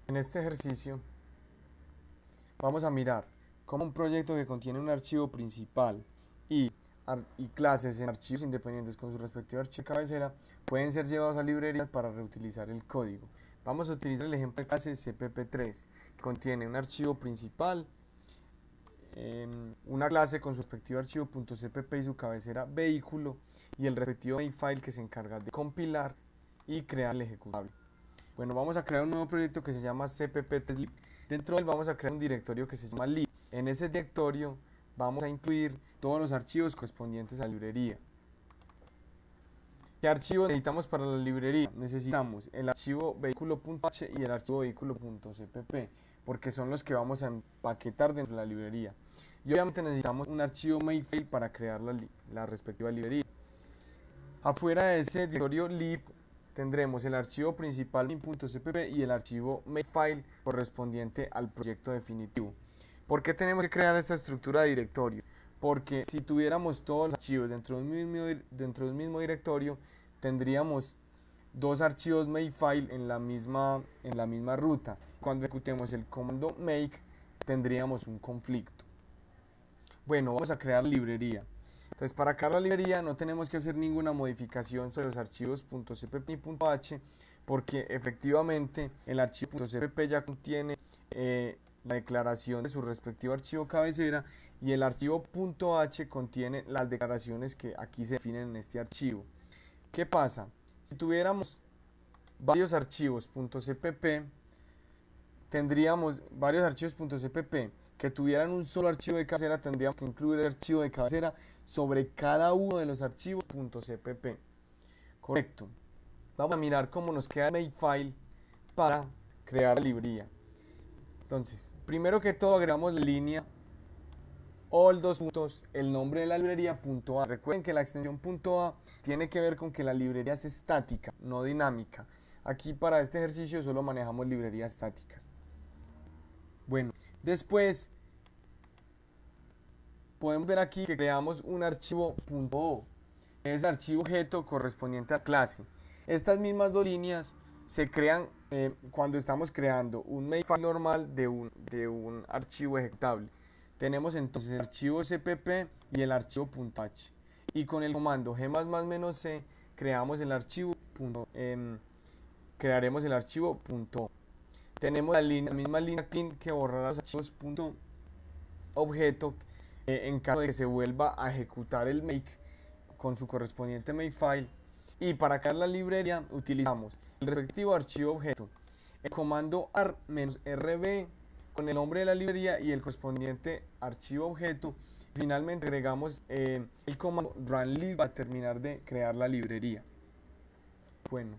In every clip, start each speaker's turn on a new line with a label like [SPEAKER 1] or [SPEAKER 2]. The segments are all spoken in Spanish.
[SPEAKER 1] En este ejercicio vamos a mirar cómo un proyecto que contiene un archivo principal y clases en archivos independientes con su respectivo archivo de cabecera pueden ser llevados a librerías para reutilizar el código. Vamos a utilizar el ejemplo de clase CPP3, que contiene un archivo principal, una clase con su respectivo archivo .cpp y su cabecera vehículo, y el respectivo makefile que se encarga de compilar y crear el ejecutable. Bueno, vamos a crear un nuevo proyecto que se llama cpp3lib. Dentro de él vamos a crear un directorio que se llama lib. En ese directorio vamos a incluir todos los archivos correspondientes a la librería. ¿Qué archivos necesitamos para la librería? Necesitamos el archivo vehículo.h y el archivo vehículo.cpp, porque son los que vamos a empaquetar dentro de la librería. Y obviamente necesitamos un archivo makefile para crear la respectiva librería. Afuera de ese directorio lib tendremos el archivo principal bin.cpp y el archivo makefile correspondiente al proyecto definitivo. ¿Por qué tenemos que crear esta estructura de directorio? Porque si tuviéramos todos los archivos dentro de un mismo directorio, tendríamos dos archivos makefile en la misma ruta. Cuando ejecutemos el comando make, tendríamos un conflicto. Bueno, vamos a crear la librería. Entonces, para crear la librería no tenemos que hacer ninguna modificación sobre los archivos .cpp y .h, porque efectivamente el archivo .cpp ya contiene la declaración de su respectivo archivo cabecera, y el archivo .h contiene las declaraciones que aquí se definen en este archivo. ¿Qué pasa? Si tuviéramos varios archivos .cpp, tendríamos varios archivos .cpp que tuvieran un solo archivo de cabecera, tendríamos que incluir el archivo de cabecera sobre cada uno de los archivos .cpp. Correcto. Vamos a mirar cómo nos queda el makefile para crear la librería. Entonces, primero que todo agregamos la línea all dos puntos, el nombre de la librería .a. Recuerden que la extensión .a tiene que ver con que la librería es estática, no dinámica. Aquí para este ejercicio solo manejamos librerías estáticas. Bueno, después podemos ver aquí que creamos un archivo .o, es el archivo objeto correspondiente a clase. Estas mismas dos líneas se crean cuando estamos creando un makefile normal de un archivo ejecutable. Tenemos entonces el archivo cpp y el archivo .h, y con el comando g++-c creamos el archivo crearemos el archivo .o. Tenemos la misma línea clean que borrará los archivos .objeto en caso de que se vuelva a ejecutar el make con su correspondiente makefile. Y para crear la librería utilizamos el respectivo archivo objeto, el comando ar-rb con el nombre de la librería y el correspondiente archivo objeto. Finalmente agregamos el comando runlib para terminar de crear la librería. Bueno,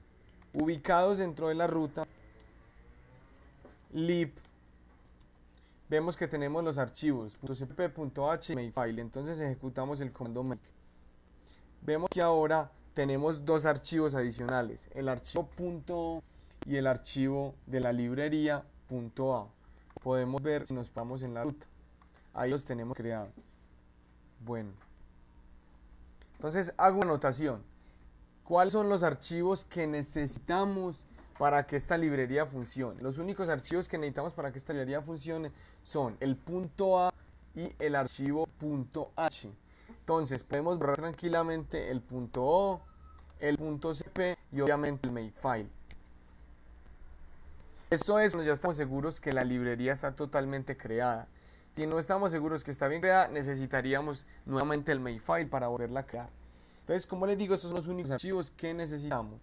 [SPEAKER 1] ubicados dentro de la ruta lib, vemos que tenemos los archivos .cpp, .h y makefile. Entonces ejecutamos el comando make. Vemos que ahora tenemos dos archivos adicionales, el archivo .o y el archivo de la librería .a. Podemos ver si nos vamos en la ruta, ahí los tenemos creados. Bueno, entonces hago una anotación. ¿Cuáles son los archivos que necesitamos para que esta librería funcione? Los únicos archivos que necesitamos para que esta librería funcione son el .a y el archivo .h. Entonces podemos borrar tranquilamente el .o, el .cp y obviamente el makefile. Esto es cuando ya estamos seguros que la librería está totalmente creada. Si no estamos seguros que está bien creada, necesitaríamos nuevamente el makefile para volverla a crear. Entonces, como les digo, estos son los únicos archivos que necesitamos.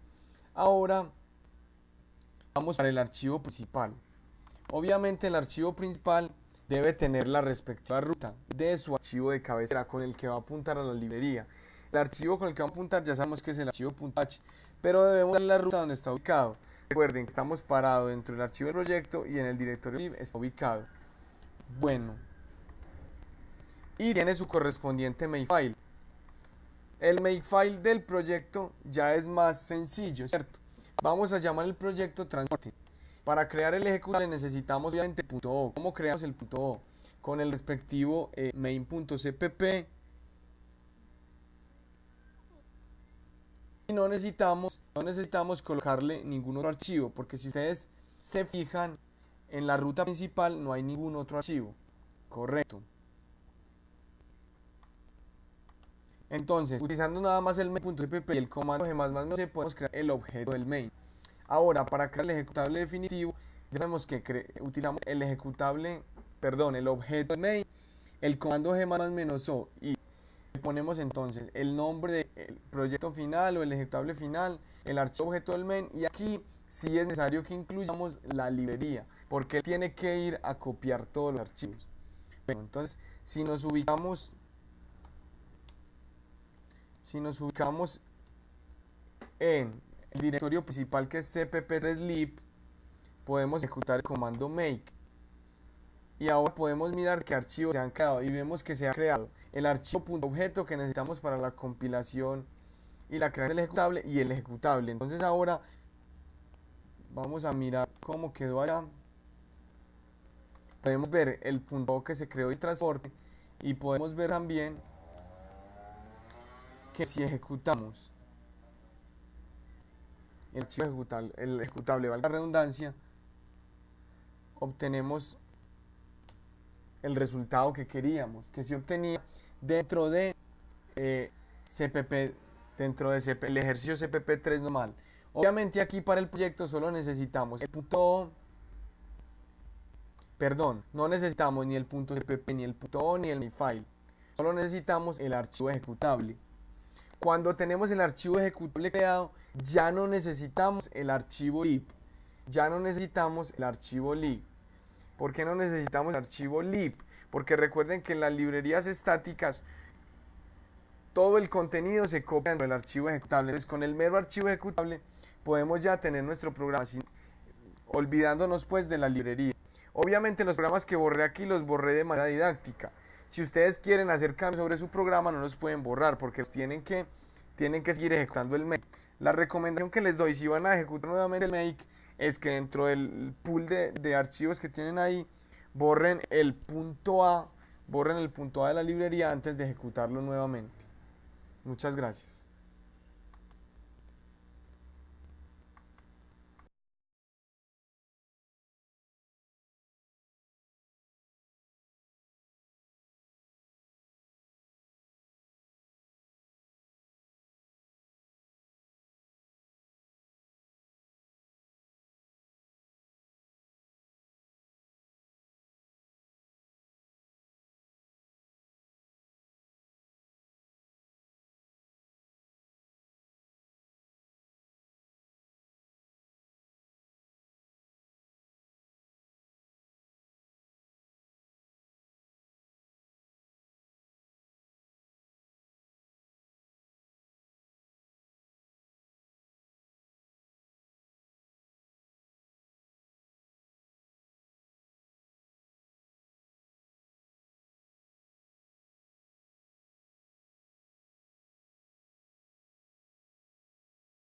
[SPEAKER 1] Ahora vamos para el archivo principal. Obviamente el archivo principal debe tener la respectiva ruta de su archivo de cabecera con el que va a apuntar a la librería. El archivo con el que va a apuntar ya sabemos que es el archivo .h, pero debemos dar la ruta donde está ubicado. Recuerden que estamos parados dentro del archivo del proyecto y en el directorio lib está ubicado. Bueno, y tiene su correspondiente makefile. El makefile del proyecto ya es más sencillo, ¿cierto? Vamos a llamar el proyecto transporte. Para crear el ejecutable necesitamos obviamente el .o. ¿Cómo creamos el .o? Con el respectivo main.cpp. Y no necesitamos colocarle ningún otro archivo, porque si ustedes se fijan, en la ruta principal no hay ningún otro archivo. Correcto. Entonces, utilizando nada más el main.cpp y el comando g++ podemos crear el objeto del main. Ahora, para crear el ejecutable definitivo, ya sabemos que utilizamos el objeto del main, el comando g+-o y ponemos entonces el nombre del proyecto final o el ejecutable final, el archivo objeto del main, y aquí sí es necesario que incluyamos la librería, porque tiene que ir a copiar todos los archivos. Pero entonces, si nos ubicamos en el directorio principal, que es cpp3lib, podemos ejecutar el comando make y ahora podemos mirar qué archivos se han creado y vemos que se ha creado el archivo .objeto que necesitamos para la compilación y la creación del ejecutable y el ejecutable. Entonces ahora vamos a mirar cómo quedó allá. Podemos ver el .o que se creó y transporte, y podemos ver también que si ejecutamos el archivo ejecutable, valga la redundancia, obtenemos el resultado que queríamos, que se obtenía dentro de CPP, el ejercicio CPP3 normal. Obviamente aquí para el proyecto solo necesitamos el no necesitamos ni el .cpp, ni el .o, ni el file. Solo necesitamos el archivo ejecutable. Cuando tenemos el archivo ejecutable creado, ya no necesitamos el archivo lib. Ya no necesitamos el archivo lib. ¿Por qué no necesitamos el archivo lib? Porque recuerden que en las librerías estáticas todo el contenido se copia dentro del archivo ejecutable. Entonces, con el mero archivo ejecutable podemos ya tener nuestro programa, olvidándonos pues de la librería. Obviamente los programas que borré aquí los borré de manera didáctica. Si ustedes quieren hacer cambios sobre su programa, no los pueden borrar porque tienen que seguir ejecutando el make. La recomendación que les doy si van a ejecutar nuevamente el make es que dentro del pool de archivos que tienen ahí, borren el .a de la librería antes de ejecutarlo nuevamente. Muchas gracias.